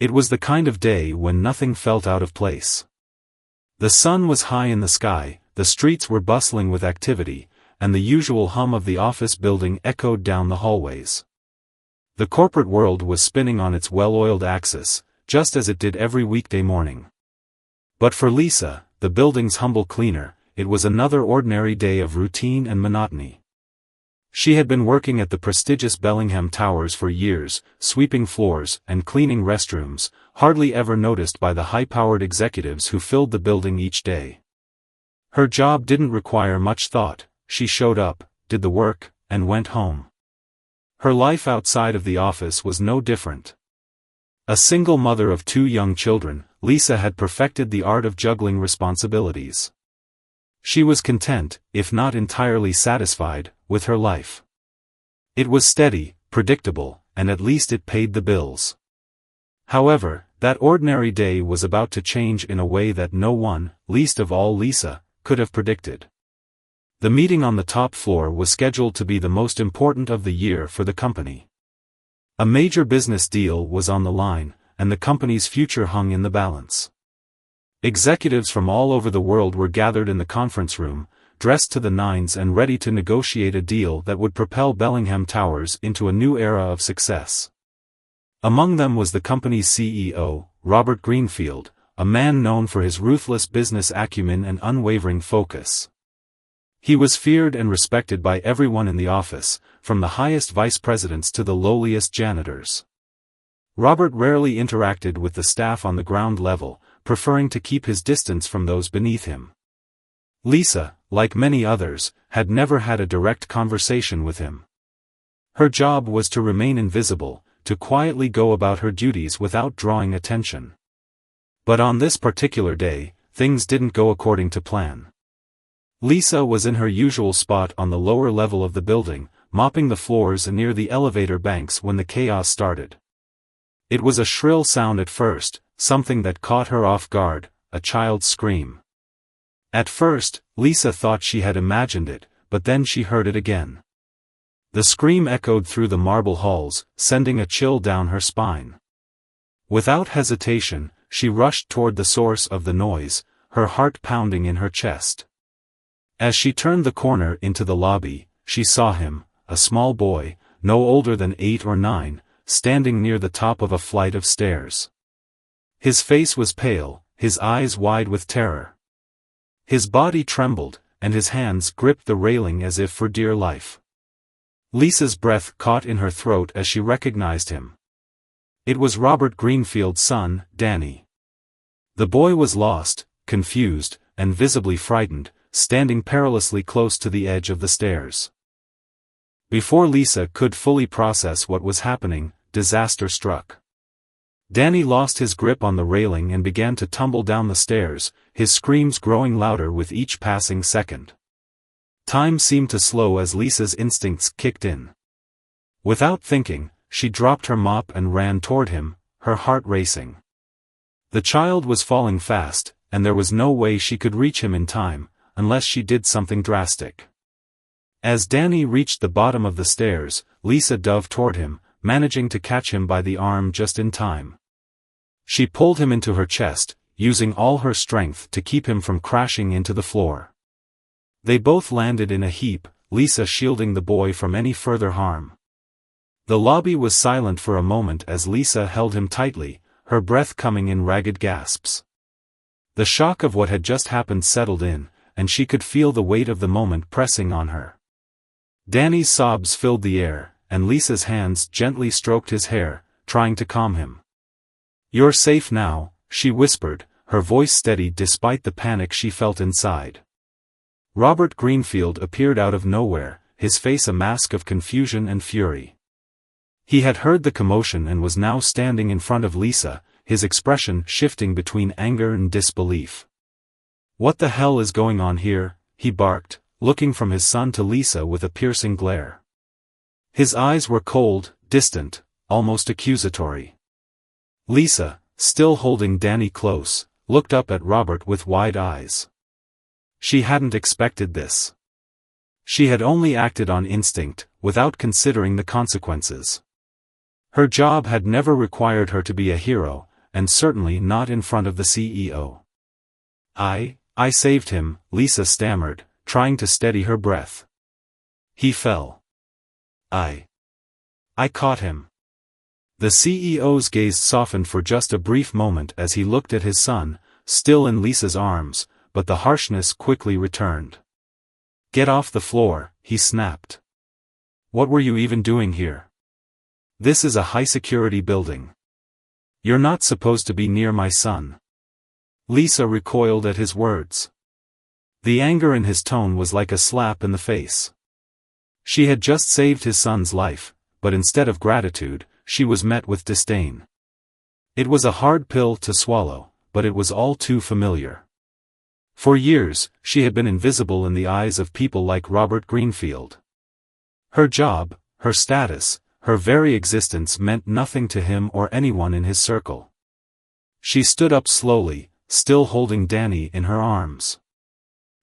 It was the kind of day when nothing felt out of place. The sun was high in the sky, the streets were bustling with activity, and the usual hum of the office building echoed down the hallways. The corporate world was spinning on its well-oiled axis, just as it did every weekday morning. But for Lisa, the building's humble cleaner, it was another ordinary day of routine and monotony. She had been working at the prestigious Bellingham Towers for years, sweeping floors and cleaning restrooms, hardly ever noticed by the high-powered executives who filled the building each day. Her job didn't require much thought. She showed up, did the work, and went home. Her life outside of the office was no different. A single mother of 2 young children, Lisa had perfected the art of juggling responsibilities. She was content, if not entirely satisfied, with her life. It was steady, predictable, and at least it paid the bills. However, that ordinary day was about to change in a way that no one, least of all Lisa, could have predicted. The meeting on the top floor was scheduled to be the most important of the year for the company. A major business deal was on the line, and the company's future hung in the balance. Executives from all over the world were gathered in the conference room, dressed to the nines and ready to negotiate a deal that would propel Bellingham Towers into a new era of success. Among them was the company's CEO, Robert Greenfield, a man known for his ruthless business acumen and unwavering focus. He was feared and respected by everyone in the office, from the highest vice presidents to the lowliest janitors. Robert rarely interacted with the staff on the ground level, preferring to keep his distance from those beneath him. Lisa, like many others, had never had a direct conversation with him. Her job was to remain invisible, to quietly go about her duties without drawing attention. But on this particular day, things didn't go according to plan. Lisa was in her usual spot on the lower level of the building, mopping the floors near the elevator banks when the chaos started. It was a shrill sound at first, something that caught her off guard, a child's scream. At first, Lisa thought she had imagined it, but then she heard it again. The scream echoed through the marble halls, sending a chill down her spine. Without hesitation, she rushed toward the source of the noise, her heart pounding in her chest. As she turned the corner into the lobby, she saw him, a small boy, no older than 8 or 9, standing near the top of a flight of stairs. His face was pale, his eyes wide with terror. His body trembled, and his hands gripped the railing as if for dear life. Lisa's breath caught in her throat as she recognized him. It was Robert Greenfield's son, Danny. The boy was lost, confused, and visibly frightened, standing perilously close to the edge of the stairs. Before Lisa could fully process what was happening, disaster struck. Danny lost his grip on the railing and began to tumble down the stairs, his screams growing louder with each passing second. Time seemed to slow as Lisa's instincts kicked in. Without thinking, she dropped her mop and ran toward him, her heart racing. The child was falling fast, and there was no way she could reach him in time, unless she did something drastic. As Danny reached the bottom of the stairs, Lisa dove toward him, managing to catch him by the arm just in time. She pulled him into her chest, using all her strength to keep him from crashing into the floor. They both landed in a heap, Lisa shielding the boy from any further harm. The lobby was silent for a moment as Lisa held him tightly, her breath coming in ragged gasps. The shock of what had just happened settled in, and she could feel the weight of the moment pressing on her. Danny's sobs filled the air, and Lisa's hands gently stroked his hair, trying to calm him. "You're safe now," she whispered, her voice steady despite the panic she felt inside. Robert Greenfield appeared out of nowhere, his face a mask of confusion and fury. He had heard the commotion and was now standing in front of Lisa, his expression shifting between anger and disbelief. "What the hell is going on here?" he barked, looking from his son to Lisa with a piercing glare. His eyes were cold, distant, almost accusatory. Lisa, still holding Danny close, looked up at Robert with wide eyes. She hadn't expected this. She had only acted on instinct, without considering the consequences. Her job had never required her to be a hero, and certainly not in front of the CEO. I saved him," Lisa stammered, trying to steady her breath. "He fell. I caught him." The CEO's gaze softened for just a brief moment as he looked at his son, still in Lisa's arms, but the harshness quickly returned. "Get off the floor," he snapped. "What were you even doing here? This is a high-security building. You're not supposed to be near my son." Lisa recoiled at his words. The anger in his tone was like a slap in the face. She had just saved his son's life, but instead of gratitude, she was met with disdain. It was a hard pill to swallow, but it was all too familiar. For years, she had been invisible in the eyes of people like Robert Greenfield. Her job, her status, her very existence meant nothing to him or anyone in his circle. She stood up slowly, still holding Danny in her arms.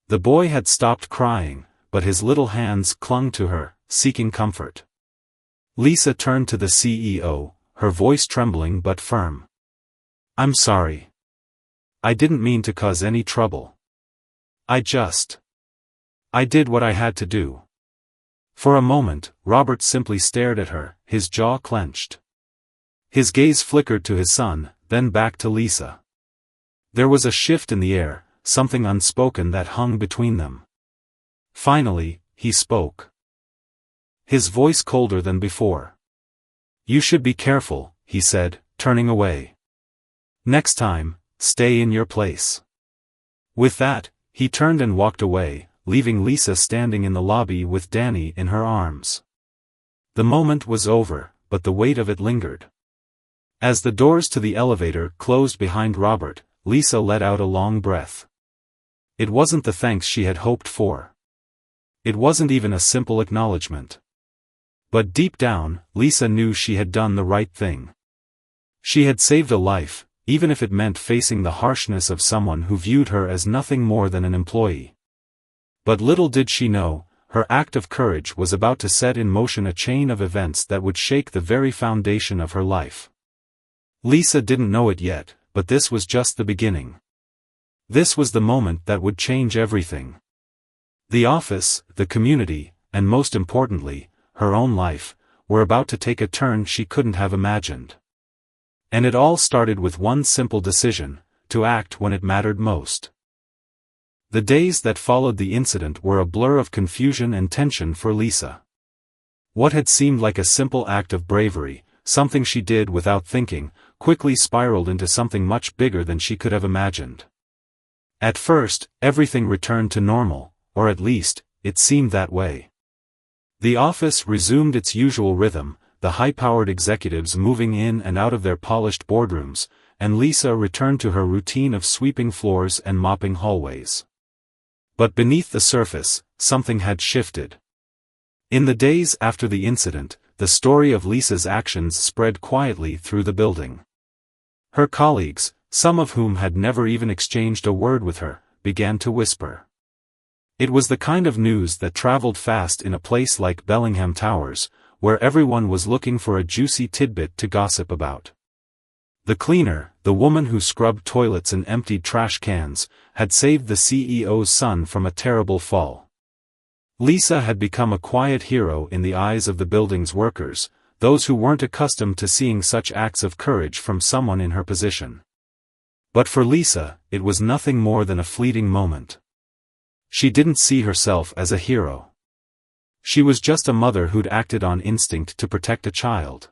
The boy had stopped crying, but his little hands clung to her, seeking comfort. Lisa turned to the CEO, her voice trembling but firm. "I'm sorry. I didn't mean to cause any trouble. I did what I had to do." For a moment, Robert simply stared at her, his jaw clenched. His gaze flickered to his son, then back to Lisa. There was a shift in the air, something unspoken that hung between them. Finally, he spoke. His voice colder than before. "You should be careful," he said, turning away. "Next time, stay in your place." With that, he turned and walked away, leaving Lisa standing in the lobby with Danny in her arms. The moment was over, but the weight of it lingered. As the doors to the elevator closed behind Robert, Lisa let out a long breath. It wasn't the thanks she had hoped for. It wasn't even a simple acknowledgement. But deep down, Lisa knew she had done the right thing. She had saved a life, even if it meant facing the harshness of someone who viewed her as nothing more than an employee. But little did she know, her act of courage was about to set in motion a chain of events that would shake the very foundation of her life. Lisa didn't know it yet, but this was just the beginning. This was the moment that would change everything. The office, the community, and most importantly, her own life, were about to take a turn she couldn't have imagined. And it all started with one simple decision: to act when it mattered most. The days that followed the incident were a blur of confusion and tension for Lisa. What had seemed like a simple act of bravery, something she did without thinking, quickly spiraled into something much bigger than she could have imagined. At first, everything returned to normal, or at least, it seemed that way. The office resumed its usual rhythm, the high-powered executives moving in and out of their polished boardrooms, and Lisa returned to her routine of sweeping floors and mopping hallways. But beneath the surface, something had shifted. In the days after the incident, the story of Lisa's actions spread quietly through the building. Her colleagues, some of whom had never even exchanged a word with her, began to whisper. It was the kind of news that traveled fast in a place like Bellingham Towers, where everyone was looking for a juicy tidbit to gossip about. The cleaner, the woman who scrubbed toilets and emptied trash cans, had saved the CEO's son from a terrible fall. Lisa had become a quiet hero in the eyes of the building's workers, those who weren't accustomed to seeing such acts of courage from someone in her position. But for Lisa, it was nothing more than a fleeting moment. She didn't see herself as a hero. She was just a mother who'd acted on instinct to protect a child.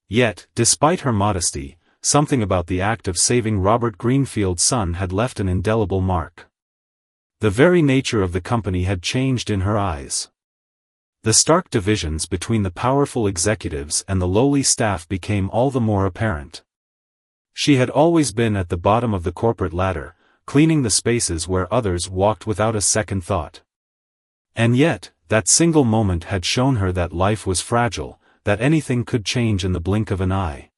Yet, despite her modesty, something about the act of saving Robert Greenfield's son had left an indelible mark. The very nature of the company had changed in her eyes. The stark divisions between the powerful executives and the lowly staff became all the more apparent. She had always been at the bottom of the corporate ladder, cleaning the spaces where others walked without a second thought. And yet, that single moment had shown her that life was fragile, that anything could change in the blink of an eye.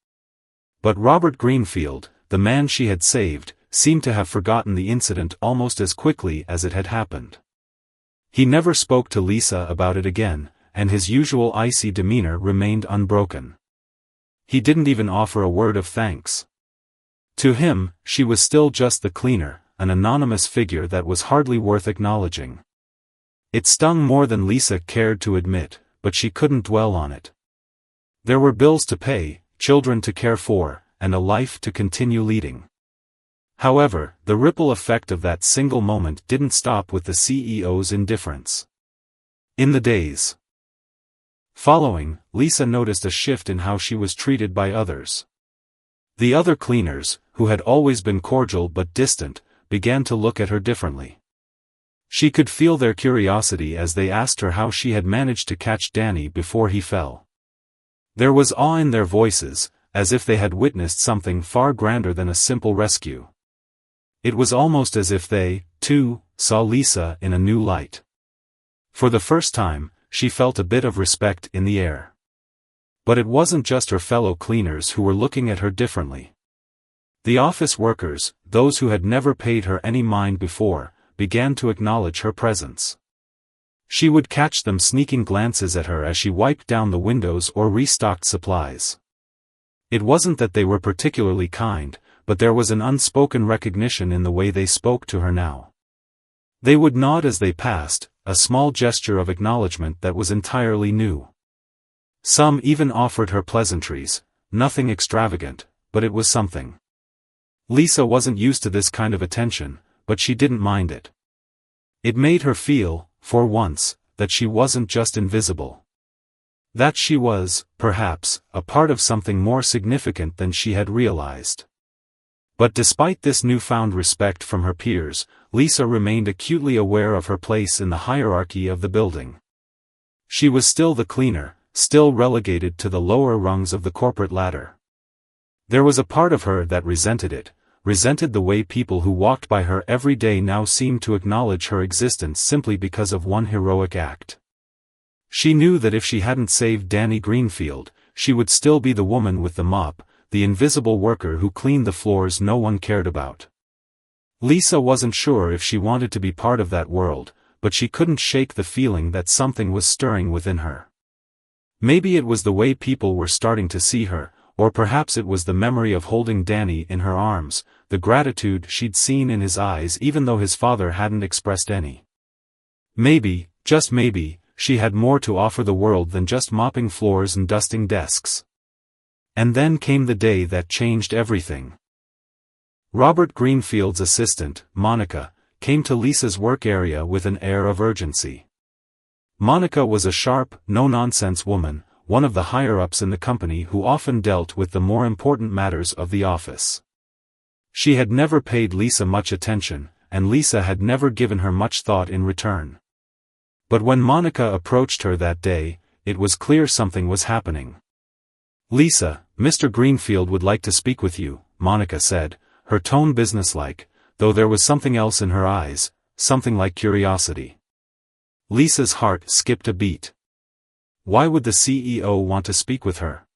But Robert Greenfield, the man she had saved, seemed to have forgotten the incident almost as quickly as it had happened. He never spoke to Lisa about it again, and his usual icy demeanor remained unbroken. He didn't even offer a word of thanks. To him, she was still just the cleaner, an anonymous figure that was hardly worth acknowledging. It stung more than Lisa cared to admit, but she couldn't dwell on it. There were bills to pay, children to care for, and a life to continue leading. However, the ripple effect of that single moment didn't stop with the CEO's indifference. In the days following, Lisa noticed a shift in how she was treated by others. The other cleaners, who had always been cordial but distant, began to look at her differently. She could feel their curiosity as they asked her how she had managed to catch Danny before he fell. There was awe in their voices, as if they had witnessed something far grander than a simple rescue. It was almost as if they, too, saw Lisa in a new light. For the first time, she felt a bit of respect in the air. But it wasn't just her fellow cleaners who were looking at her differently. The office workers, those who had never paid her any mind before, began to acknowledge her presence. She would catch them sneaking glances at her as she wiped down the windows or restocked supplies. It wasn't that they were particularly kind, but there was an unspoken recognition in the way they spoke to her now. They would nod as they passed, a small gesture of acknowledgement that was entirely new. Some even offered her pleasantries, nothing extravagant, but it was something. Lisa wasn't used to this kind of attention, but she didn't mind it. It made her feel, for once, that she wasn't just invisible. That she was, perhaps, a part of something more significant than she had realized. But despite this newfound respect from her peers, Lisa remained acutely aware of her place in the hierarchy of the building. She was still the cleaner, still relegated to the lower rungs of the corporate ladder. There was a part of her that resented it, resented the way people who walked by her every day now seemed to acknowledge her existence simply because of one heroic act. She knew that if she hadn't saved Danny Greenfield, she would still be the woman with the mop, the invisible worker who cleaned the floors no one cared about. Lisa wasn't sure if she wanted to be part of that world, but she couldn't shake the feeling that something was stirring within her. Maybe it was the way people were starting to see her, or perhaps it was the memory of holding Danny in her arms, the gratitude she'd seen in his eyes even though his father hadn't expressed any. Maybe, just maybe, she had more to offer the world than just mopping floors and dusting desks. And then came the day that changed everything. Robert Greenfield's assistant, Monica, came to Lisa's work area with an air of urgency. Monica was a sharp, no-nonsense woman, one of the higher-ups in the company who often dealt with the more important matters of the office. She had never paid Lisa much attention, and Lisa had never given her much thought in return. But when Monica approached her that day, it was clear something was happening. "Lisa, Mr. Greenfield would like to speak with you," Monica said, her tone businesslike, though there was something else in her eyes, something like curiosity. Lisa's heart skipped a beat. Why would the CEO want to speak with her?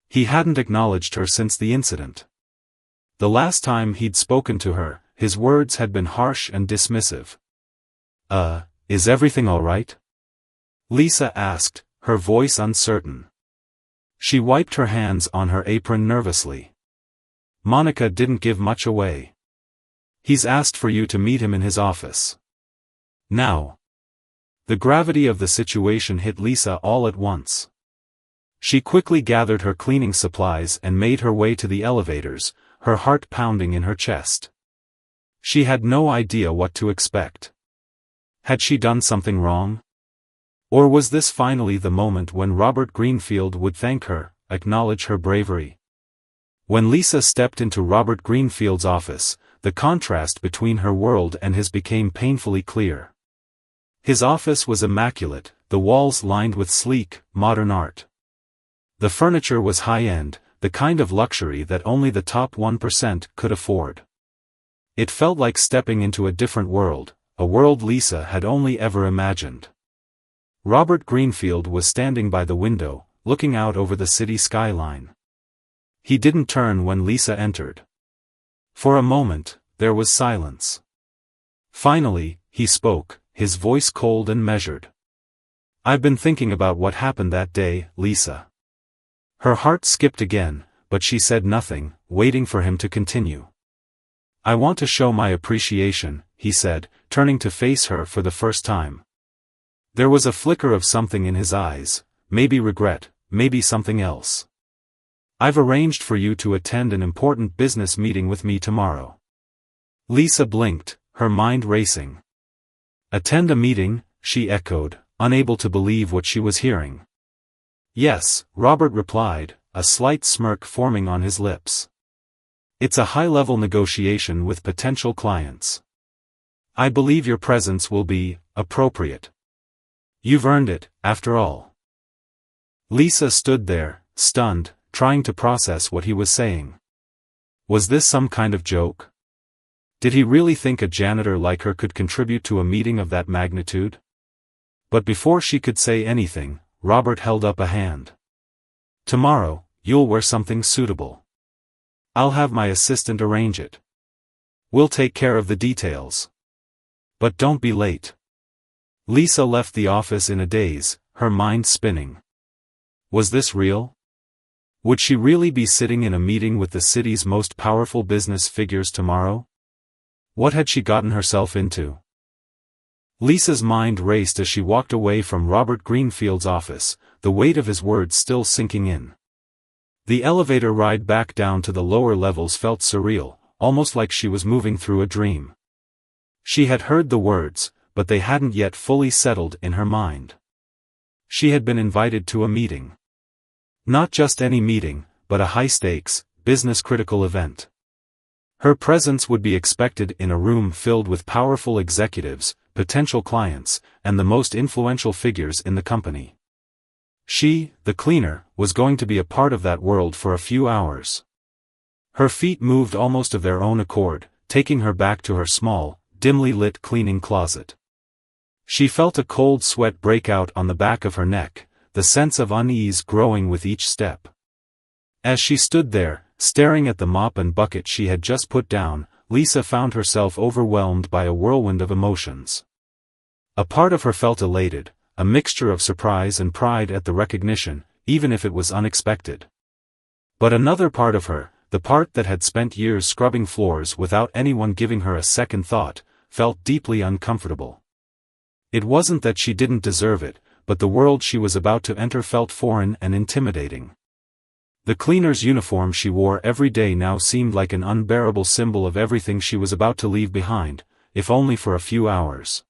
He hadn't acknowledged her since the incident. The last time he'd spoken to her, his words had been harsh and dismissive. Is everything all right?" Lisa asked, her voice uncertain. She wiped her hands on her apron nervously. Monica didn't give much away. "He's asked for you to meet him in his office. Now." The gravity of the situation hit Lisa all at once. She quickly gathered her cleaning supplies and made her way to the elevators, her heart pounding in her chest. She had no idea what to expect. Had she done something wrong? Or was this finally the moment when Robert Greenfield would thank her, acknowledge her bravery? When Lisa stepped into Robert Greenfield's office, the contrast between her world and his became painfully clear. His office was immaculate, the walls lined with sleek, modern art. The furniture was high-end, the kind of luxury that only the top 1% could afford. It felt like stepping into a different world, a world Lisa had only ever imagined. Robert Greenfield was standing by the window, looking out over the city skyline. He didn't turn when Lisa entered. For a moment, there was silence. Finally, he spoke, his voice cold and measured. "I've been thinking about what happened that day, Lisa." Her heart skipped again, but she said nothing, waiting for him to continue. "I want to show my appreciation," he said, turning to face her for the first time. There was a flicker of something in his eyes, maybe regret, maybe something else. "I've arranged for you to attend an important business meeting with me tomorrow." Lisa blinked, her mind racing. "Attend a meeting?" she echoed, unable to believe what she was hearing. "Yes," Robert replied, a slight smirk forming on his lips. "It's a high-level negotiation with potential clients. I believe your presence will be appropriate. You've earned it, after all." Lisa stood there, stunned, trying to process what he was saying. Was this some kind of joke? Did he really think a janitor like her could contribute to a meeting of that magnitude? But before she could say anything, Robert held up a hand. "Tomorrow, you'll wear something suitable. I'll have my assistant arrange it. We'll take care of the details. But don't be late." Lisa left the office in a daze, her mind spinning. Was this real? Would she really be sitting in a meeting with the city's most powerful business figures tomorrow? What had she gotten herself into? Lisa's mind raced as she walked away from Robert Greenfield's office, the weight of his words still sinking in. The elevator ride back down to the lower levels felt surreal, almost like she was moving through a dream. She had heard the words, but they hadn't yet fully settled in her mind. She had been invited to a meeting. Not just any meeting, but a high-stakes, business-critical event. Her presence would be expected in a room filled with powerful executives, potential clients, and the most influential figures in the company. She, the cleaner, was going to be a part of that world for a few hours. Her feet moved almost of their own accord, taking her back to her small, dimly lit cleaning closet. She felt a cold sweat break out on the back of her neck, the sense of unease growing with each step. As she stood there, staring at the mop and bucket she had just put down, Lisa found herself overwhelmed by a whirlwind of emotions. A part of her felt elated, a mixture of surprise and pride at the recognition, even if it was unexpected. But another part of her, the part that had spent years scrubbing floors without anyone giving her a second thought, felt deeply uncomfortable. It wasn't that she didn't deserve it, but the world she was about to enter felt foreign and intimidating. The cleaner's uniform she wore every day now seemed like an unbearable symbol of everything she was about to leave behind, if only for a few hours.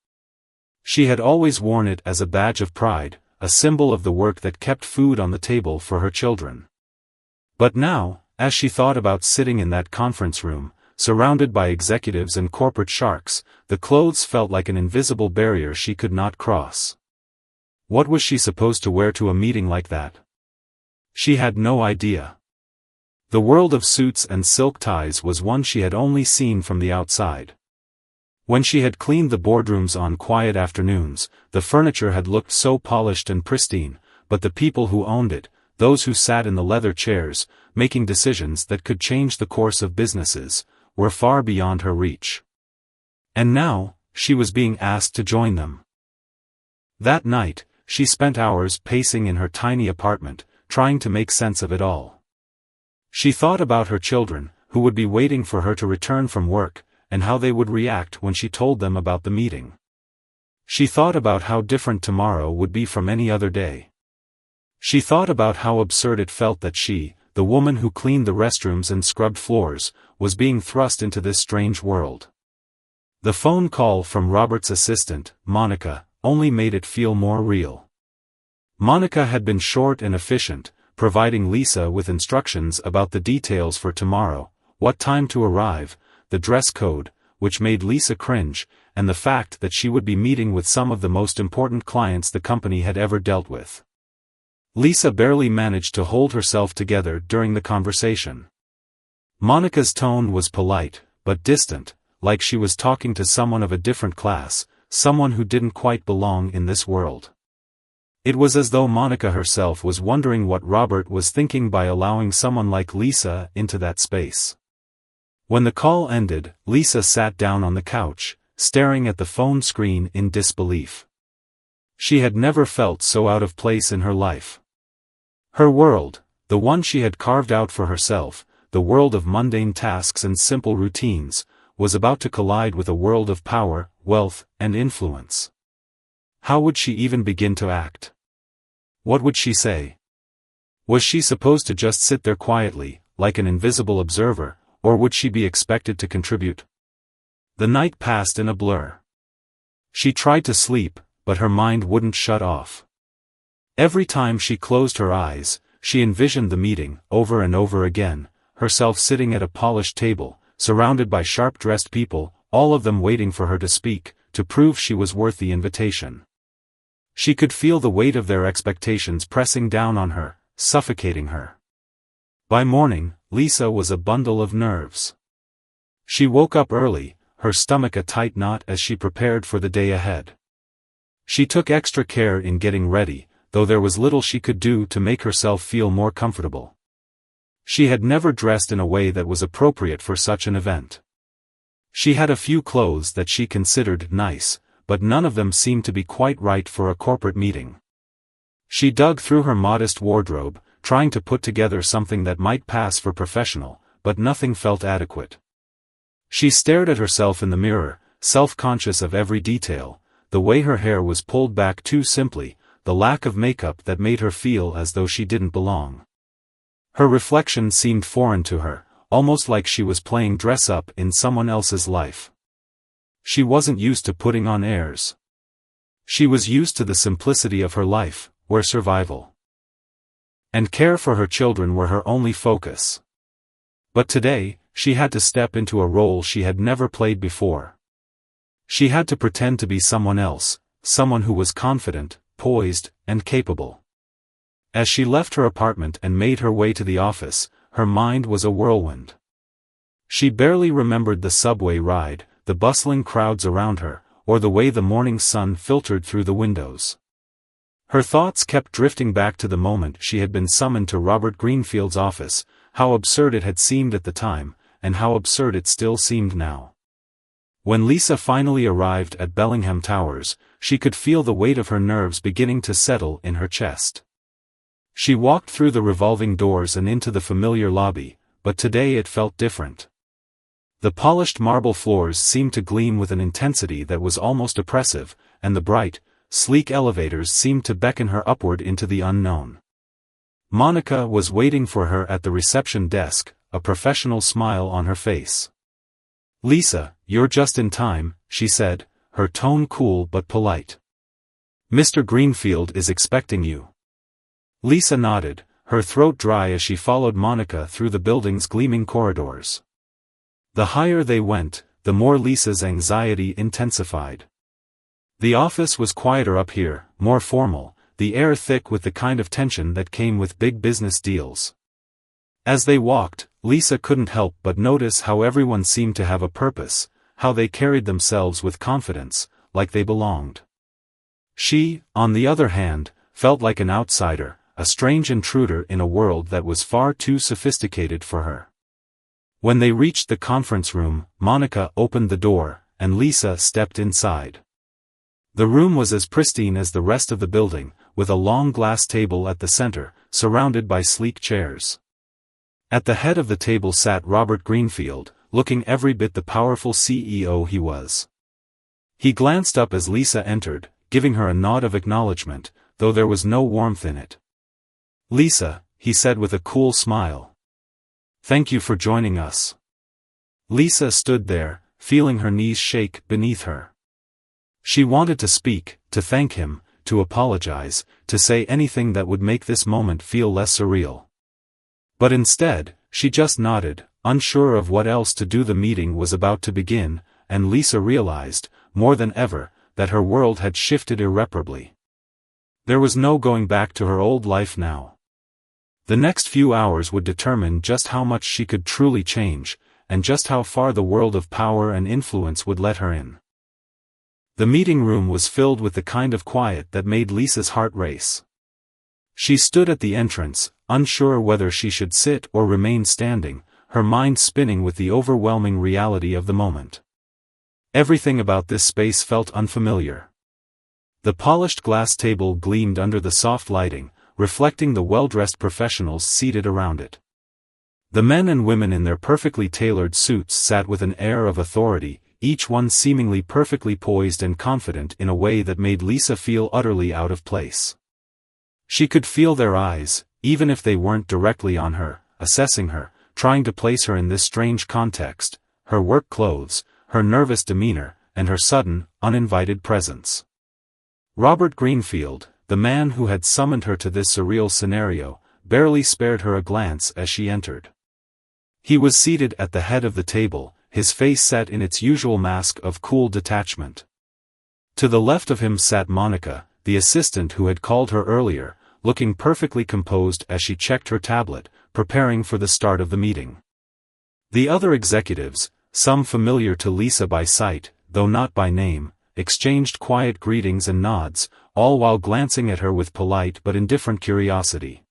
She had always worn it as a badge of pride, a symbol of the work that kept food on the table for her children. But now, as she thought about sitting in that conference room, surrounded by executives and corporate sharks, the clothes felt like an invisible barrier she could not cross. What was she supposed to wear to a meeting like that? She had no idea. The world of suits and silk ties was one she had only seen from the outside. When she had cleaned the boardrooms on quiet afternoons, the furniture had looked so polished and pristine, but the people who owned it, those who sat in the leather chairs, making decisions that could change the course of businesses, were far beyond her reach. And now, she was being asked to join them. That night, she spent hours pacing in her tiny apartment, trying to make sense of it all. She thought about her children, who would be waiting for her to return from work, and how they would react when she told them about the meeting. She thought about how different tomorrow would be from any other day. She thought about how absurd it felt that she, the woman who cleaned the restrooms and scrubbed floors, was being thrust into this strange world. The phone call from Robert's assistant, Monica, only made it feel more real. Monica had been short and efficient, providing Lisa with instructions about the details for tomorrow, what time to arrive, the dress code, which made Lisa cringe, and the fact that she would be meeting with some of the most important clients the company had ever dealt with. Lisa barely managed to hold herself together during the conversation. Monica's tone was polite, but distant, like she was talking to someone of a different class, someone who didn't quite belong in this world. It was as though Monica herself was wondering what Robert was thinking by allowing someone like Lisa into that space. When the call ended, Lisa sat down on the couch, staring at the phone screen in disbelief. She had never felt so out of place in her life. Her world, The one she had carved out for herself, the world of mundane tasks and simple routines, was about to collide with a world of power, wealth, and influence. How would she even begin to act? What would she say? Was she supposed to just sit there quietly, like an invisible observer, or would she be expected to contribute? The night passed in a blur. She tried to sleep, but her mind wouldn't shut off. Every time she closed her eyes, she envisioned the meeting, over and over again, herself sitting at a polished table, surrounded by sharp-dressed people, all of them waiting for her to speak, to prove she was worth the invitation. She could feel the weight of their expectations pressing down on her, suffocating her. By morning, Lisa was a bundle of nerves. She woke up early, her stomach a tight knot as she prepared for the day ahead. She took extra care in getting ready, though there was little she could do to make herself feel more comfortable. She had never dressed in a way that was appropriate for such an event. She had a few clothes that she considered nice, but none of them seemed to be quite right for a corporate meeting. She dug through her modest wardrobe, trying to put together something that might pass for professional, but nothing felt adequate. She stared at herself in the mirror, self-conscious of every detail, the way her hair was pulled back too simply, the lack of makeup that made her feel as though she didn't belong. Her reflection seemed foreign to her, almost like she was playing dress-up in someone else's life. She wasn't used to putting on airs. She was used to the simplicity of her life, where survival and care for her children were her only focus. But today, she had to step into a role she had never played before. She had to pretend to be someone else, someone who was confident, poised, and capable. As she left her apartment and made her way to the office, her mind was a whirlwind. She barely remembered the subway ride, the bustling crowds around her, or the way the morning sun filtered through the windows. Her thoughts kept drifting back to the moment she had been summoned to Robert Greenfield's office, how absurd it had seemed at the time, and how absurd it still seemed now. When Lisa finally arrived at Bellingham Towers, she could feel the weight of her nerves beginning to settle in her chest. She walked through the revolving doors and into the familiar lobby, but today it felt different. The polished marble floors seemed to gleam with an intensity that was almost oppressive, and the bright, sleek elevators seemed to beckon her upward into the unknown. Monica was waiting for her at the reception desk, a professional smile on her face. "Lisa, you're just in time," she said, her tone cool but polite. "Mr. Greenfield is expecting you." Lisa nodded, her throat dry as she followed Monica through the building's gleaming corridors. The higher they went, the more Lisa's anxiety intensified. The office was quieter up here, more formal, the air thick with the kind of tension that came with big business deals. As they walked, Lisa couldn't help but notice how everyone seemed to have a purpose, how they carried themselves with confidence, like they belonged. She, on the other hand, felt like an outsider, a strange intruder in a world that was far too sophisticated for her. When they reached the conference room, Monica opened the door, and Lisa stepped inside. The room was as pristine as the rest of the building, with a long glass table at the center, surrounded by sleek chairs. At the head of the table sat Robert Greenfield, looking every bit the powerful CEO he was. He glanced up as Lisa entered, giving her a nod of acknowledgement, though there was no warmth in it. "Lisa," he said with a cool smile. "Thank you for joining us." Lisa stood there, feeling her knees shake beneath her. She wanted to speak, to thank him, to apologize, to say anything that would make this moment feel less surreal. But instead, she just nodded, unsure of what else to do. The meeting was about to begin, and Lisa realized, more than ever, that her world had shifted irreparably. There was no going back to her old life now. The next few hours would determine just how much she could truly change, and just how far the world of power and influence would let her in. The meeting room was filled with the kind of quiet that made Lisa's heart race. She stood at the entrance, unsure whether she should sit or remain standing, her mind spinning with the overwhelming reality of the moment. Everything about this space felt unfamiliar. The polished glass table gleamed under the soft lighting, reflecting the well-dressed professionals seated around it. The men and women in their perfectly tailored suits sat with an air of authority, each one seemingly perfectly poised and confident in a way that made Lisa feel utterly out of place. She could feel their eyes, even if they weren't directly on her, assessing her, trying to place her in this strange context, her work clothes, her nervous demeanor, and her sudden, uninvited presence. Robert Greenfield, the man who had summoned her to this surreal scenario, barely spared her a glance as she entered. He was seated at the head of the table, his face set in its usual mask of cool detachment. To the left of him sat Monica, the assistant who had called her earlier, looking perfectly composed as she checked her tablet, preparing for the start of the meeting. The other executives, some familiar to Lisa by sight, though not by name, exchanged quiet greetings and nods, all while glancing at her with polite but indifferent curiosity.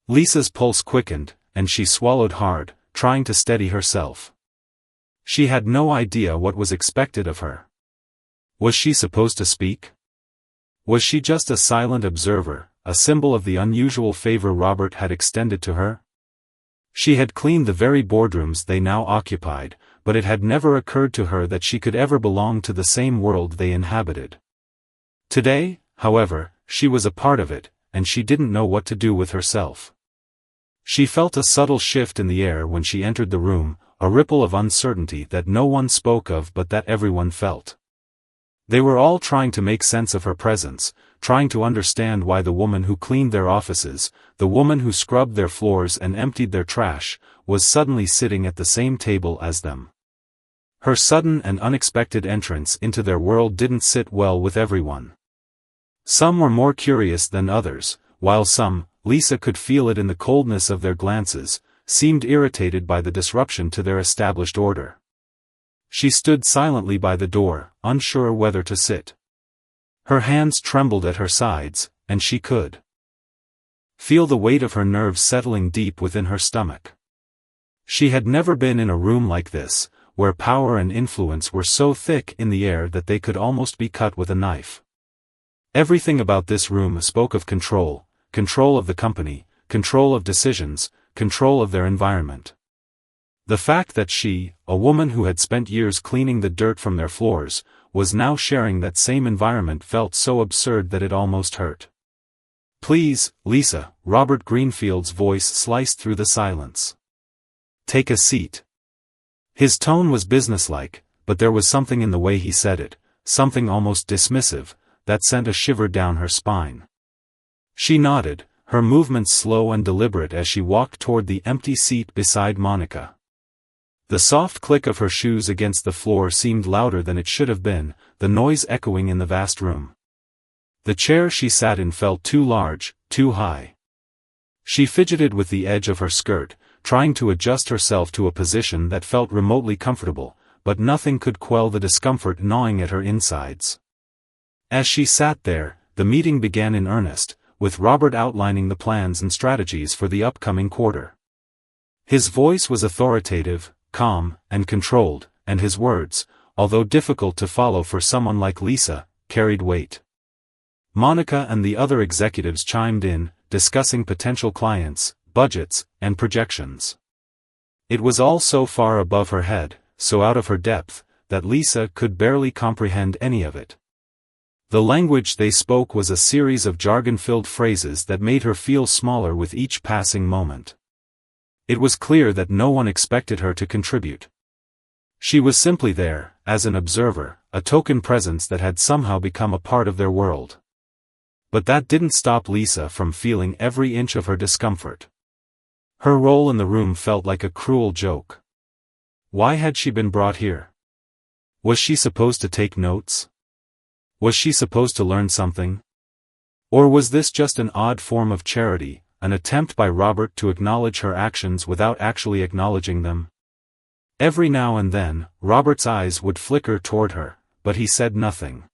Lisa's pulse quickened, and she swallowed hard, trying to steady herself. She had no idea what was expected of her. Was she supposed to speak? Was she just a silent observer, a symbol of the unusual favor Robert had extended to her? She had cleaned the very boardrooms they now occupied, but it had never occurred to her that she could ever belong to the same world they inhabited. Today, however, she was a part of it, and she didn't know what to do with herself. She felt a subtle shift in the air when she entered the room, a ripple of uncertainty that no one spoke of but that everyone felt. They were all trying to make sense of her presence, trying to understand why the woman who cleaned their offices, the woman who scrubbed their floors and emptied their trash, was suddenly sitting at the same table as them. Her sudden and unexpected entrance into their world didn't sit well with everyone. Some were more curious than others, while some, Lisa could feel it in the coldness of their glances, seemed irritated by the disruption to their established order. She stood silently by the door, unsure whether to sit. Her hands trembled at her sides, and she could feel the weight of her nerves settling deep within her stomach. She had never been in a room like this, where power and influence were so thick in the air that they could almost be cut with a knife. Everything about this room spoke of control, control of the company, control of decisions, control of their environment. The fact that she, a woman who had spent years cleaning the dirt from their floors, was now sharing that same environment felt so absurd that it almost hurt. "Please, Lisa," Robert Greenfield's voice sliced through the silence. "Take a seat." His tone was businesslike, but there was something in the way he said it, something almost dismissive, that sent a shiver down her spine. She nodded, her movements slow and deliberate as she walked toward the empty seat beside Monica. The soft click of her shoes against the floor seemed louder than it should have been, the noise echoing in the vast room. The chair she sat in felt too large, too high. She fidgeted with the edge of her skirt, trying to adjust herself to a position that felt remotely comfortable, but nothing could quell the discomfort gnawing at her insides. As she sat there, the meeting began in earnest, with Robert outlining the plans and strategies for the upcoming quarter. His voice was authoritative, calm, and controlled, and his words, although difficult to follow for someone like Lisa, carried weight. Monica and the other executives chimed in, discussing potential clients, budgets, and projections. It was all so far above her head, so out of her depth, that Lisa could barely comprehend any of it. The language they spoke was a series of jargon-filled phrases that made her feel smaller with each passing moment. It was clear that no one expected her to contribute. She was simply there, as an observer, a token presence that had somehow become a part of their world. But that didn't stop Lisa from feeling every inch of her discomfort. Her role in the room felt like a cruel joke. Why had she been brought here? Was she supposed to take notes? Was she supposed to learn something? Or was this just an odd form of charity, an attempt by Robert to acknowledge her actions without actually acknowledging them? Every now and then, Robert's eyes would flicker toward her, but he said nothing.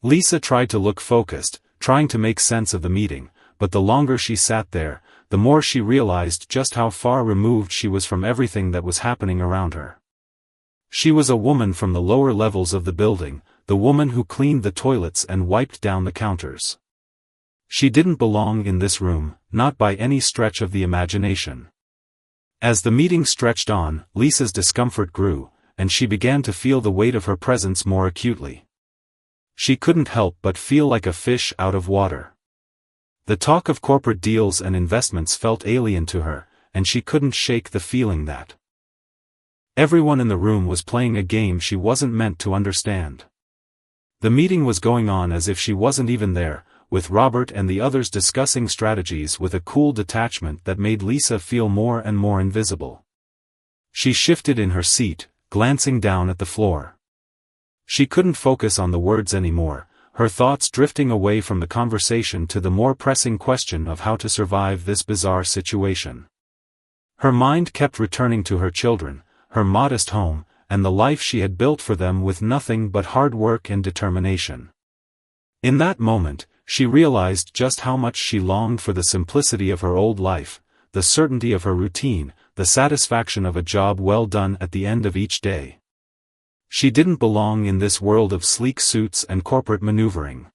Lisa tried to look focused, trying to make sense of the meeting, but the longer she sat there, the more she realized just how far removed she was from everything that was happening around her. She was a woman from the lower levels of the building, the woman who cleaned the toilets and wiped down the counters. She didn't belong in this room, not by any stretch of the imagination. As the meeting stretched on, Lisa's discomfort grew, and she began to feel the weight of her presence more acutely. She couldn't help but feel like a fish out of water. The talk of corporate deals and investments felt alien to her, and she couldn't shake the feeling that everyone in the room was playing a game she wasn't meant to understand. The meeting was going on as if she wasn't even there, with Robert and the others discussing strategies with a cool detachment that made Lisa feel more and more invisible. She shifted in her seat, glancing down at the floor. She couldn't focus on the words anymore, her thoughts drifting away from the conversation to the more pressing question of how to survive this bizarre situation. Her mind kept returning to her children, her modest home, and the life she had built for them with nothing but hard work and determination. In that moment, she realized just how much she longed for the simplicity of her old life, the certainty of her routine, the satisfaction of a job well done at the end of each day. She didn't belong in this world of sleek suits and corporate maneuvering.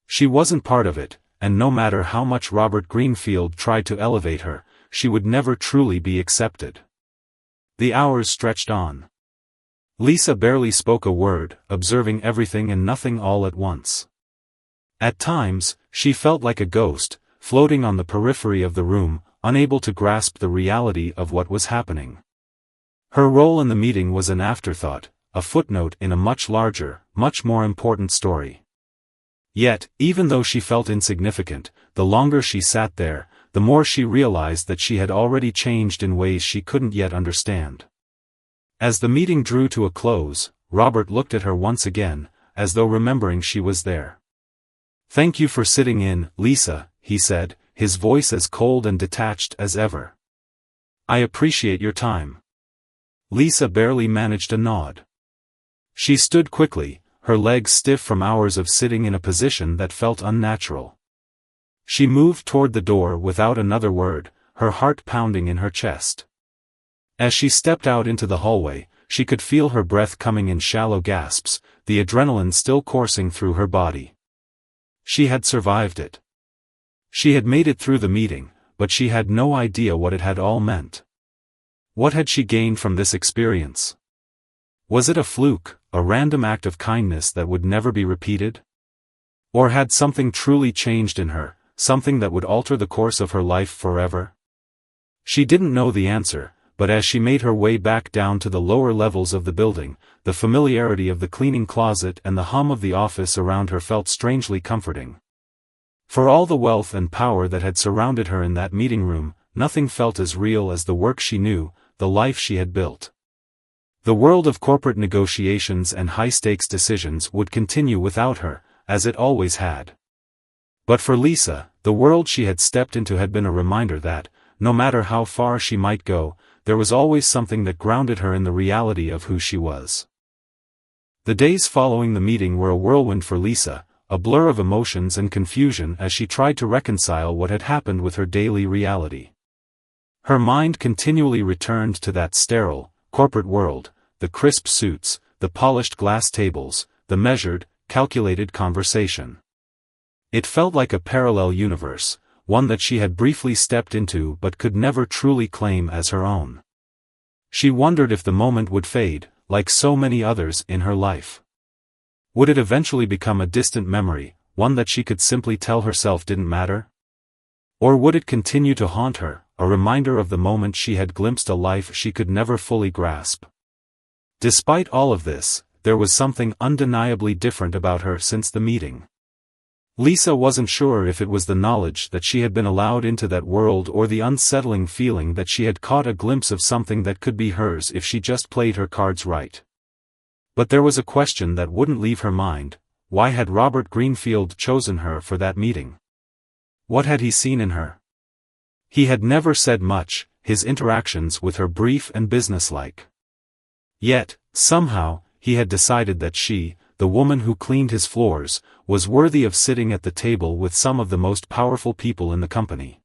She wasn't part of it, and no matter how much Robert Greenfield tried to elevate her, she would never truly be accepted. The hours stretched on. Lisa barely spoke a word, observing everything and nothing all at once. At times, she felt like a ghost, floating on the periphery of the room, unable to grasp the reality of what was happening. Her role in the meeting was an afterthought, a footnote in a much larger, much more important story. Yet, even though she felt insignificant, the longer she sat there, the more she realized that she had already changed in ways she couldn't yet understand. As the meeting drew to a close, Robert looked at her once again, as though remembering she was there. "Thank you for sitting in, Lisa," he said, his voice as cold and detached as ever. "I appreciate your time." Lisa barely managed a nod. She stood quickly, her legs stiff from hours of sitting in a position that felt unnatural. She moved toward the door without another word, her heart pounding in her chest. As she stepped out into the hallway, she could feel her breath coming in shallow gasps, the adrenaline still coursing through her body. She had survived it. She had made it through the meeting, but she had no idea what it had all meant. What had she gained from this experience? Was it a fluke, a random act of kindness that would never be repeated? Or had something truly changed in her, something that would alter the course of her life forever? She didn't know the answer, but as she made her way back down to the lower levels of the building, the familiarity of the cleaning closet and the hum of the office around her felt strangely comforting. For all the wealth and power that had surrounded her in that meeting room, nothing felt as real as the work she knew, the life she had built. The world of corporate negotiations and high-stakes decisions would continue without her, as it always had. But for Lisa, the world she had stepped into had been a reminder that, no matter how far she might go, there was always something that grounded her in the reality of who she was. The days following the meeting were a whirlwind for Lisa, a blur of emotions and confusion as she tried to reconcile what had happened with her daily reality. Her mind continually returned to that sterile, corporate world, the crisp suits, the polished glass tables, the measured, calculated conversation. It felt like a parallel universe, one that she had briefly stepped into but could never truly claim as her own. She wondered if the moment would fade, like so many others in her life. Would it eventually become a distant memory, one that she could simply tell herself didn't matter? Or would it continue to haunt her, a reminder of the moment she had glimpsed a life she could never fully grasp? Despite all of this, there was something undeniably different about her since the meeting. Lisa wasn't sure if it was the knowledge that she had been allowed into that world or the unsettling feeling that she had caught a glimpse of something that could be hers if she just played her cards right. But there was a question that wouldn't leave her mind: why had Robert Greenfield chosen her for that meeting? What had he seen in her? He had never said much, his interactions with her brief and businesslike. Yet, somehow, he had decided that she, the woman who cleaned his floors, was worthy of sitting at the table with some of the most powerful people in the company.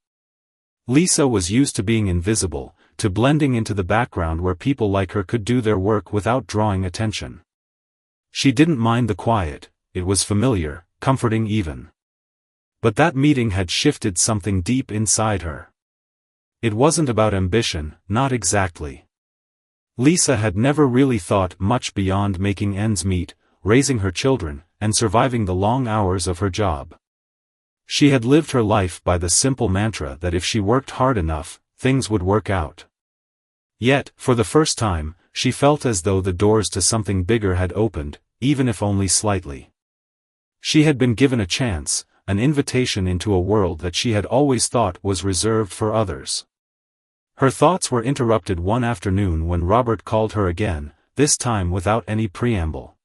Lisa was used to being invisible, to blending into the background where people like her could do their work without drawing attention. She didn't mind the quiet, it was familiar, comforting even. But that meeting had shifted something deep inside her. It wasn't about ambition, not exactly. Lisa had never really thought much beyond making ends meet, raising her children, and surviving the long hours of her job. She had lived her life by the simple mantra that if she worked hard enough, things would work out. Yet, for the first time, she felt as though the doors to something bigger had opened, even if only slightly. She had been given a chance, an invitation into a world that she had always thought was reserved for others. Her thoughts were interrupted one afternoon when Robert called her again, this time without any preamble.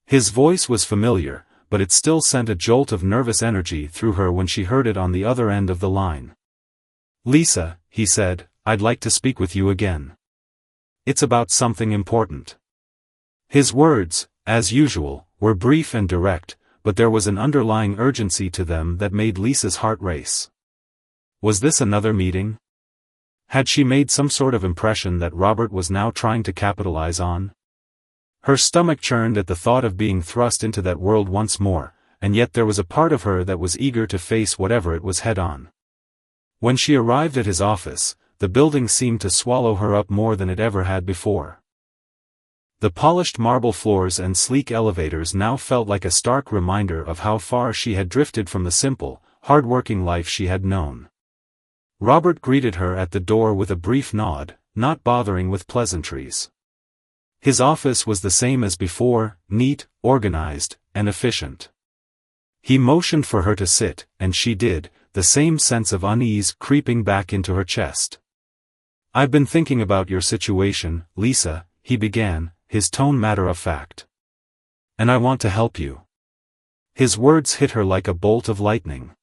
His voice was familiar, but it still sent a jolt of nervous energy through her when she heard it on the other end of the line. "Lisa," he said, "I'd like to speak with you again. It's about something important." His words, as usual, were brief and direct, but there was an underlying urgency to them that made Lisa's heart race. Was this another meeting? Had she made some sort of impression that Robert was now trying to capitalize on? Her stomach churned at the thought of being thrust into that world once more, and yet there was a part of her that was eager to face whatever it was head-on. When she arrived at his office, the building seemed to swallow her up more than it ever had before. The polished marble floors and sleek elevators now felt like a stark reminder of how far she had drifted from the simple, hard-working life she had known. Robert greeted her at the door with a brief nod, not bothering with pleasantries. His office was the same as before, neat, organized, and efficient. He motioned for her to sit, and she did, the same sense of unease creeping back into her chest. "I've been thinking about your situation, Lisa," he began, his tone matter-of-fact. "And I want to help you." His words hit her like a bolt of lightning.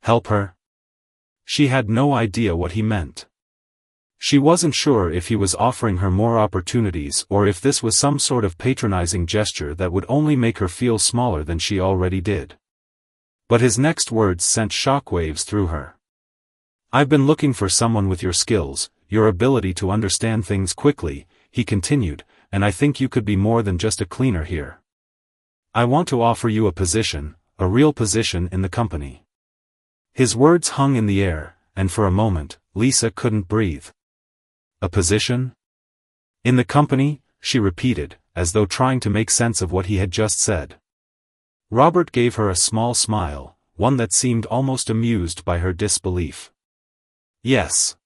Help her? She had no idea what he meant. She wasn't sure if he was offering her more opportunities or if this was some sort of patronizing gesture that would only make her feel smaller than she already did. But his next words sent shockwaves through her. "I've been looking for someone with your skills, your ability to understand things quickly," he continued, "and I think you could be more than just a cleaner here. I want to offer you a position, a real position in the company." His words hung in the air, and for a moment, Lisa couldn't breathe. "A position? In the company?" she repeated, as though trying to make sense of what he had just said. Robert gave her a small smile, one that seemed almost amused by her disbelief. "Yes.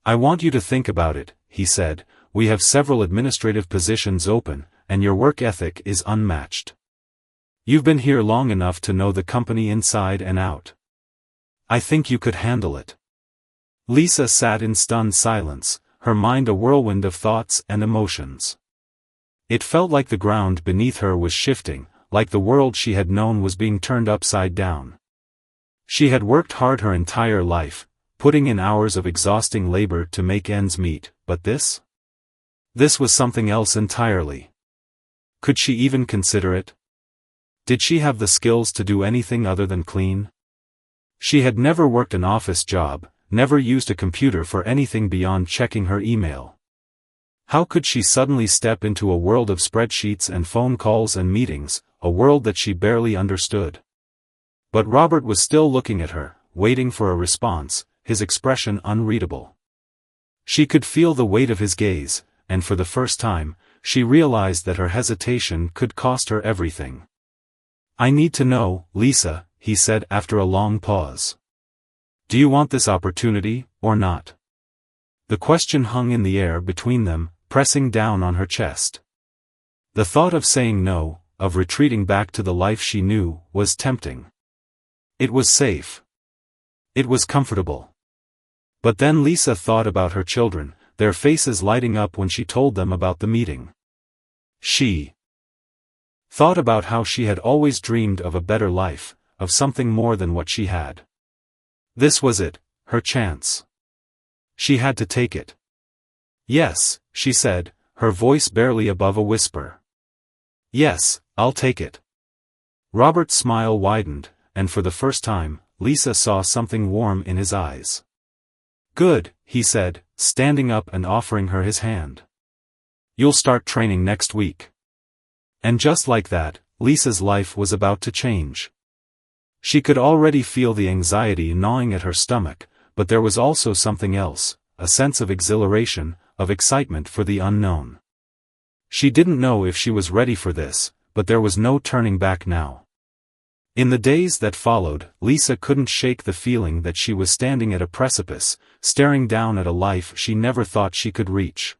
I want you to think about it," he said. "We have several administrative positions open, and your work ethic is unmatched. You've been here long enough to know the company inside and out. I think you could handle it." Lisa sat in stunned silence, her mind a whirlwind of thoughts and emotions. It felt like the ground beneath her was shifting, like the world she had known was being turned upside down. She had worked hard her entire life, putting in hours of exhausting labor to make ends meet, but this? This was something else entirely. Could she even consider it? Did she have the skills to do anything other than clean? She had never worked an office job, never used a computer for anything beyond checking her email. How could she suddenly step into a world of spreadsheets and phone calls and meetings, a world that she barely understood? But Robert was still looking at her, waiting for a response, his expression unreadable. She could feel the weight of his gaze, and for the first time, she realized that her hesitation could cost her everything. "I need to know, Lisa," he said after a long pause. "Do you want this opportunity, or not?" The question hung in the air between them, pressing down on her chest. The thought of saying no, of retreating back to the life she knew, was tempting. It was safe. It was comfortable. But then Lisa thought about her children, their faces lighting up when she told them about the meeting. She thought about how she had always dreamed of a better life, of something more than what she had. This was it, her chance. She had to take it. "Yes," she said, her voice barely above a whisper. "Yes, I'll take it." Robert's smile widened, and for the first time, Lisa saw something warm in his eyes. "Good," he said, standing up and offering her his hand. "You'll start training next week." And just like that, Lisa's life was about to change. She could already feel the anxiety gnawing at her stomach, but there was also something else, a sense of exhilaration, of excitement for the unknown. She didn't know if she was ready for this, but there was no turning back now. In the days that followed, Lisa couldn't shake the feeling that she was standing at a precipice, staring down at a life she never thought she could reach.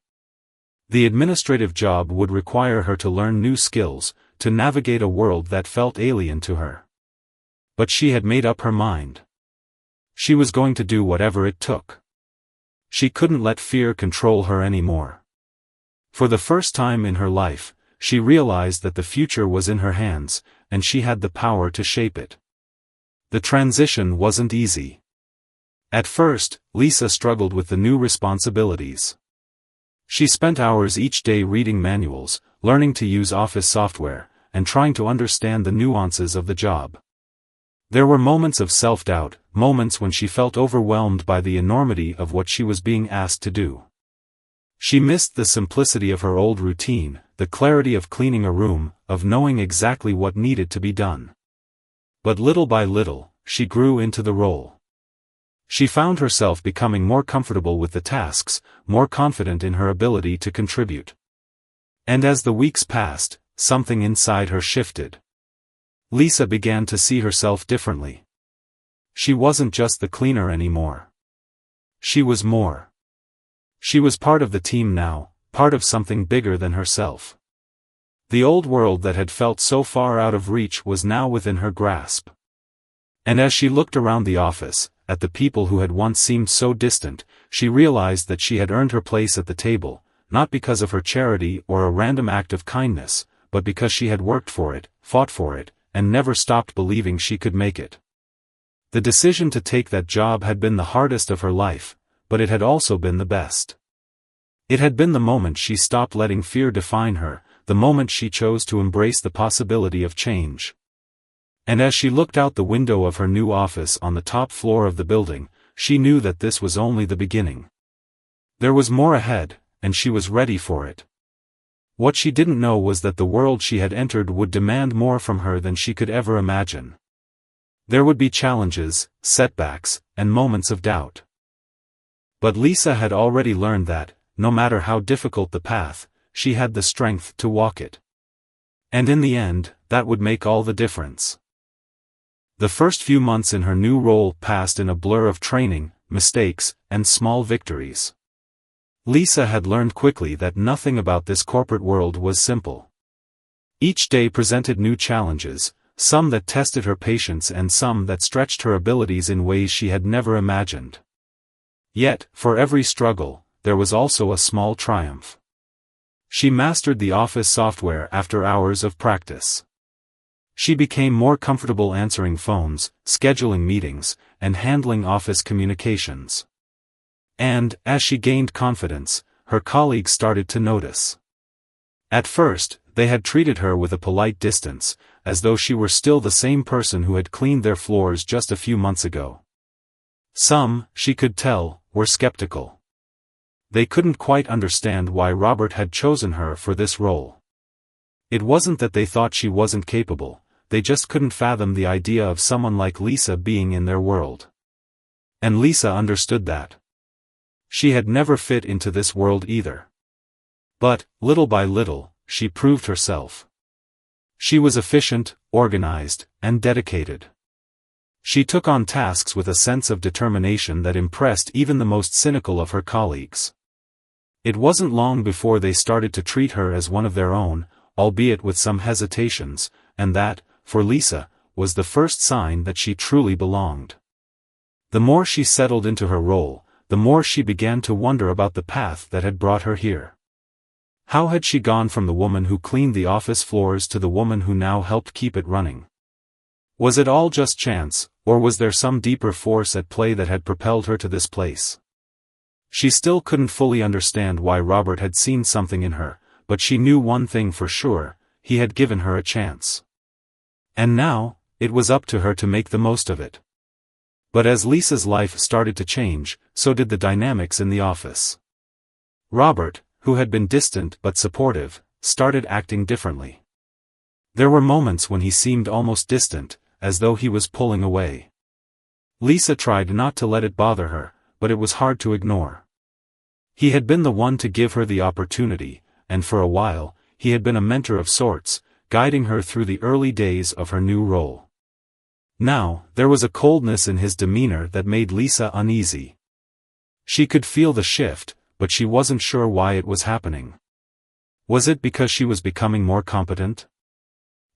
The administrative job would require her to learn new skills, to navigate a world that felt alien to her. But she had made up her mind. She was going to do whatever it took. She couldn't let fear control her anymore. For the first time in her life, she realized that the future was in her hands, and she had the power to shape it. The transition wasn't easy. At first, Lisa struggled with the new responsibilities. She spent hours each day reading manuals, learning to use office software, and trying to understand the nuances of the job. There were moments of self-doubt, moments when she felt overwhelmed by the enormity of what she was being asked to do. She missed the simplicity of her old routine, the clarity of cleaning a room, of knowing exactly what needed to be done. But little by little, she grew into the role. She found herself becoming more comfortable with the tasks, more confident in her ability to contribute. And as the weeks passed, something inside her shifted. Lisa began to see herself differently. She wasn't just the cleaner anymore. She was more. She was part of the team now, part of something bigger than herself. The old world that had felt so far out of reach was now within her grasp. And as she looked around the office, at the people who had once seemed so distant, she realized that she had earned her place at the table, not because of her charity or a random act of kindness, but because she had worked for it, fought for it, and never stopped believing she could make it. The decision to take that job had been the hardest of her life, but it had also been the best. It had been the moment she stopped letting fear define her, the moment she chose to embrace the possibility of change. And as she looked out the window of her new office on the top floor of the building, she knew that this was only the beginning. There was more ahead, and she was ready for it. What she didn't know was that the world she had entered would demand more from her than she could ever imagine. There would be challenges, setbacks, and moments of doubt. But Lisa had already learned that, no matter how difficult the path, she had the strength to walk it. And in the end, that would make all the difference. The first few months in her new role passed in a blur of training, mistakes, and small victories. Lisa had learned quickly that nothing about this corporate world was simple. Each day presented new challenges, some that tested her patience and some that stretched her abilities in ways she had never imagined. Yet, for every struggle, there was also a small triumph. She mastered the office software after hours of practice. She became more comfortable answering phones, scheduling meetings, and handling office communications. And, as she gained confidence, her colleagues started to notice. At first, they had treated her with a polite distance, as though she were still the same person who had cleaned their floors just a few months ago. Some, she could tell, were skeptical. They couldn't quite understand why Robert had chosen her for this role. It wasn't that they thought she wasn't capable, they just couldn't fathom the idea of someone like Lisa being in their world. And Lisa understood that. She had never fit into this world either. But, little by little, she proved herself. She was efficient, organized, and dedicated. She took on tasks with a sense of determination that impressed even the most cynical of her colleagues. It wasn't long before they started to treat her as one of their own, albeit with some hesitations, and that, for Lisa, was the first sign that she truly belonged. The more she settled into her role, the more she began to wonder about the path that had brought her here. How had she gone from the woman who cleaned the office floors to the woman who now helped keep it running? Was it all just chance, or was there some deeper force at play that had propelled her to this place? She still couldn't fully understand why Robert had seen something in her, but she knew one thing for sure: he had given her a chance. And now, it was up to her to make the most of it. But as Lisa's life started to change, so did the dynamics in the office. Robert, who had been distant but supportive, started acting differently. There were moments when he seemed almost distant, as though he was pulling away. Lisa tried not to let it bother her, but it was hard to ignore. He had been the one to give her the opportunity, and for a while, he had been a mentor of sorts, guiding her through the early days of her new role. Now, there was a coldness in his demeanor that made Lisa uneasy. She could feel the shift, but she wasn't sure why it was happening. Was it because she was becoming more competent?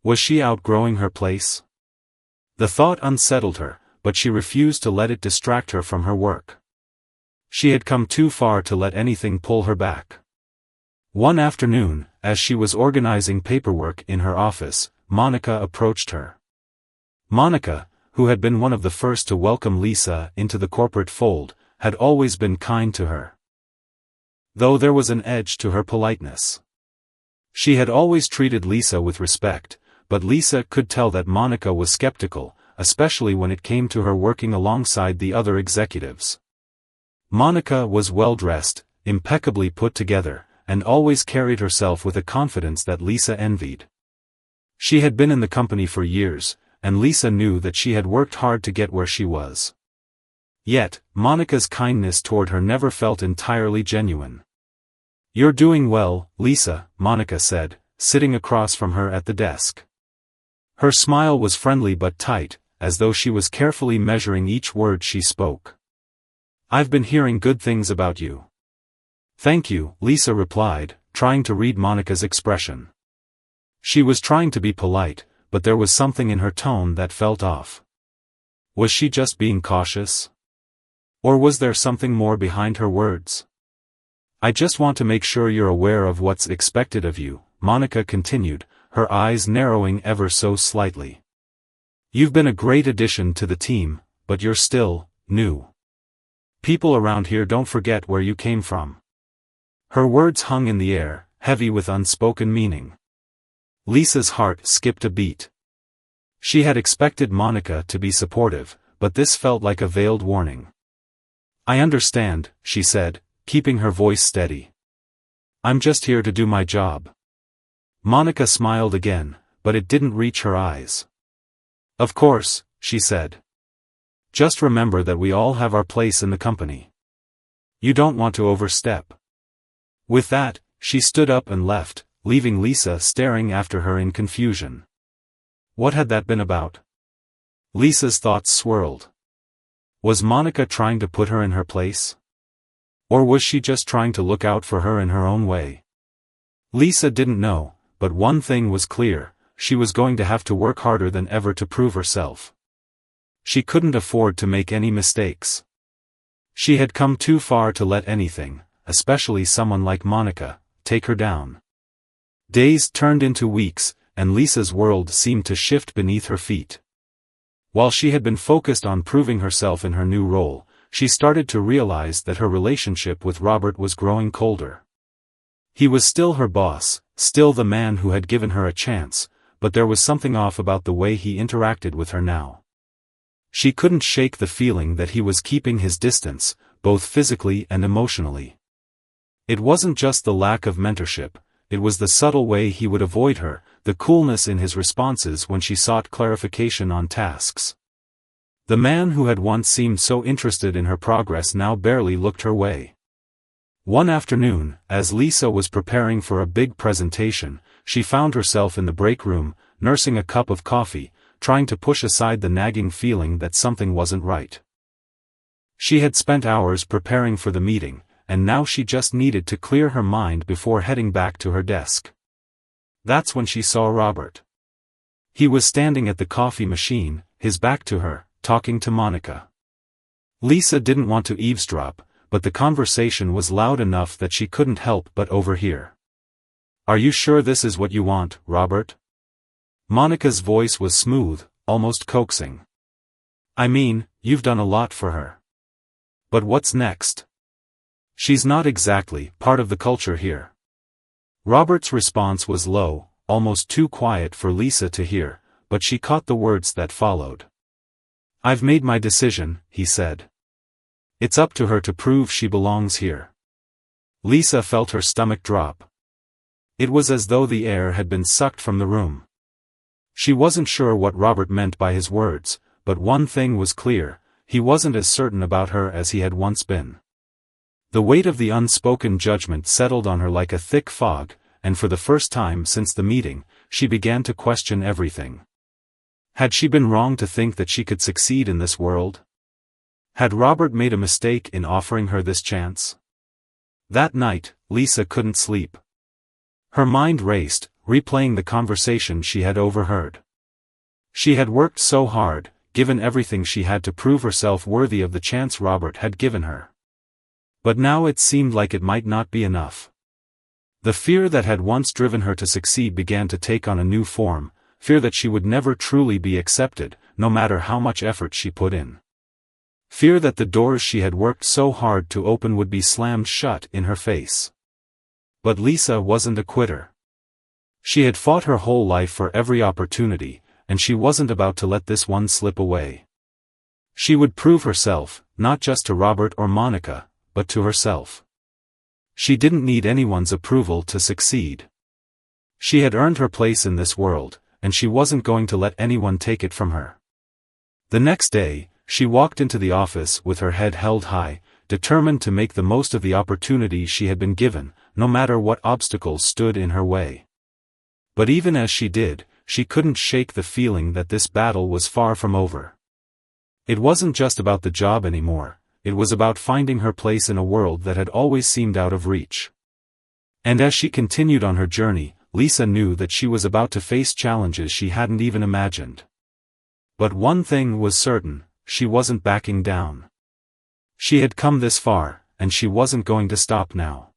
Was she outgrowing her place? The thought unsettled her, but she refused to let it distract her from her work. She had come too far to let anything pull her back. One afternoon, as she was organizing paperwork in her office, Monica approached her. Monica, who had been one of the first to welcome Lisa into the corporate fold, had always been kind to her. Though there was an edge to her politeness. She had always treated Lisa with respect, but Lisa could tell that Monica was skeptical, especially when it came to her working alongside the other executives. Monica was well-dressed, impeccably put together, and always carried herself with a confidence that Lisa envied. She had been in the company for years, and Lisa knew that she had worked hard to get where she was. Yet, Monica's kindness toward her never felt entirely genuine. "You're doing well, Lisa," Monica said, sitting across from her at the desk. Her smile was friendly but tight, as though she was carefully measuring each word she spoke. "I've been hearing good things about you." "Thank you," Lisa replied, trying to read Monica's expression. She was trying to be polite, but there was something in her tone that felt off. Was she just being cautious? Or was there something more behind her words? "I just want to make sure you're aware of what's expected of you," Monica continued, her eyes narrowing ever so slightly. "You've been a great addition to the team, but you're still new. People around here don't forget where you came from." Her words hung in the air, heavy with unspoken meaning. Lisa's heart skipped a beat. She had expected Monica to be supportive, but this felt like a veiled warning. "I understand," she said, keeping her voice steady. "I'm just here to do my job." Monica smiled again, but it didn't reach her eyes. "Of course," she said. "Just remember that we all have our place in the company. You don't want to overstep." With that, she stood up and left, leaving Lisa staring after her in confusion. What had that been about? Lisa's thoughts swirled. Was Monica trying to put her in her place? Or was she just trying to look out for her in her own way? Lisa didn't know, but one thing was clear: she was going to have to work harder than ever to prove herself. She couldn't afford to make any mistakes. She had come too far to let anything, especially someone like Monica, take her down. Days turned into weeks, and Lisa's world seemed to shift beneath her feet. While she had been focused on proving herself in her new role, she started to realize that her relationship with Robert was growing colder. He was still her boss, still the man who had given her a chance, but there was something off about the way he interacted with her now. She couldn't shake the feeling that he was keeping his distance, both physically and emotionally. It wasn't just the lack of mentorship, it was the subtle way he would avoid her, the coolness in his responses when she sought clarification on tasks. The man who had once seemed so interested in her progress now barely looked her way. One afternoon, as Lisa was preparing for a big presentation, she found herself in the break room, nursing a cup of coffee, trying to push aside the nagging feeling that something wasn't right. She had spent hours preparing for the meeting, and now she just needed to clear her mind before heading back to her desk. That's when she saw Robert. He was standing at the coffee machine, his back to her, talking to Monica. Lisa didn't want to eavesdrop, but the conversation was loud enough that she couldn't help but overhear. "Are you sure this is what you want, Robert?" Monica's voice was smooth, almost coaxing. "I mean, you've done a lot for her. But what's next? She's not exactly part of the culture here." Robert's response was low, almost too quiet for Lisa to hear, but she caught the words that followed. "I've made my decision," he said. "It's up to her to prove she belongs here." Lisa felt her stomach drop. It was as though the air had been sucked from the room. She wasn't sure what Robert meant by his words, but one thing was clear, he wasn't as certain about her as he had once been. The weight of the unspoken judgment settled on her like a thick fog, and for the first time since the meeting, she began to question everything. Had she been wrong to think that she could succeed in this world? Had Robert made a mistake in offering her this chance? That night, Lisa couldn't sleep. Her mind raced, replaying the conversation she had overheard. She had worked so hard, given everything she had to prove herself worthy of the chance Robert had given her. But now it seemed like it might not be enough. The fear that had once driven her to succeed began to take on a new form, fear that she would never truly be accepted, no matter how much effort she put in. Fear that the doors she had worked so hard to open would be slammed shut in her face. But Lisa wasn't a quitter. She had fought her whole life for every opportunity, and she wasn't about to let this one slip away. She would prove herself, not just to Robert or Monica, but to herself. She didn't need anyone's approval to succeed. She had earned her place in this world, and she wasn't going to let anyone take it from her. The next day, she walked into the office with her head held high, determined to make the most of the opportunity she had been given, no matter what obstacles stood in her way. But even as she did, she couldn't shake the feeling that this battle was far from over. It wasn't just about the job anymore, it was about finding her place in a world that had always seemed out of reach. And as she continued on her journey, Lisa knew that she was about to face challenges she hadn't even imagined. But one thing was certain, she wasn't backing down. She had come this far, and she wasn't going to stop now.